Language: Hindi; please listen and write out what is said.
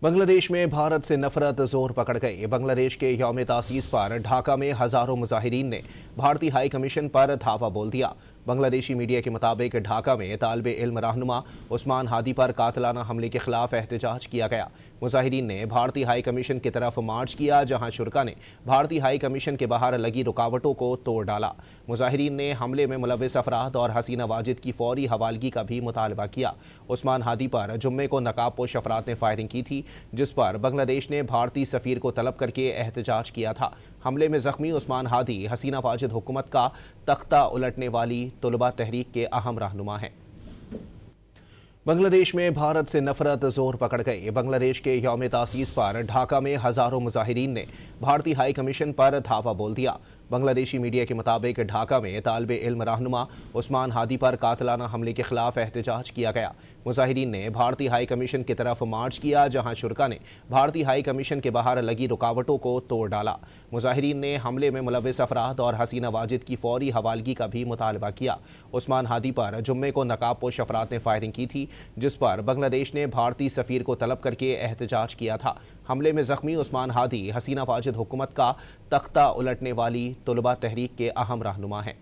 बांग्लादेश में भारत से नफरत जोर पकड़ गई। बांग्लादेश के यौम तासीस पर ढाका में हजारों मुजाहिरीन ने भारतीय हाई कमीशन पर धावा बोल दिया। बांग्लादेशी मीडिया के मुताबिक ढाका में तालिबे इल्म रहनुमा उस्मान हादी पर कातलाना हमले के खिलाफ एहतजाज किया गया। मुजाहिरीन ने भारतीय हाई कमीशन की तरफ मार्च किया, जहां शुरा ने भारतीय हाई कमीशन के बाहर लगी रुकावटों को तोड़ डाला। मुजाहिरीन ने हमले में मुलविस अफराद और हसीना वाजिद की फौरी हवालगी का भी मुतालबा किया। उस्मान हादी पर जुम्मे को नकाबपोश अफराद ने फायरिंग की थी, जिस पर बांग्लादेश ने भारतीय सफीर को तलब करके एहतजाज किया था। हमले में जख्मी उस्मान हादी हसीना वाजिद हुकूमत का तख्ता उलटने वाली तुलबा तहरीक के अहम रहनुमा हैं। बांग्लादेश में भारत से नफरत जोर पकड़ गई। बांग्लादेश के यौम तासीस पर ढाका में हजारों मुजाहिरीन ने भारतीय हाई कमीशन पर धावा बोल दिया। बांग्लादेशी मीडिया के मुताबिक ढाका में तालिबे इल्म रहनुमा उस्मान हादी पर कातलाना हमले के खिलाफ एहतजाज किया गया। मुजाहिरीन ने भारतीय हाई कमीशन की तरफ मार्च किया, जहां शुरा ने भारतीय हाई कमीशन के बाहर लगी रुकावटों को तोड़ डाला। मुजाहिरीन ने हमले में मुलविस अफराद और हसीना वाजिद की फौरी हवालगी का भी मुतालबा किया। उस्मान हादी पर जुम्मे को नकाबपोश अफराद ने फायरिंग की थी, जिस पर बांग्लादेश ने भारतीय सफीर को तलब करके एहतजाज किया था। हमले में जख्मी उस्मान हादी हसीना वाजिद हुकूमत का तख्ता उलटने वाली तुलबा तहरीक के अहम रहनुमा हैं।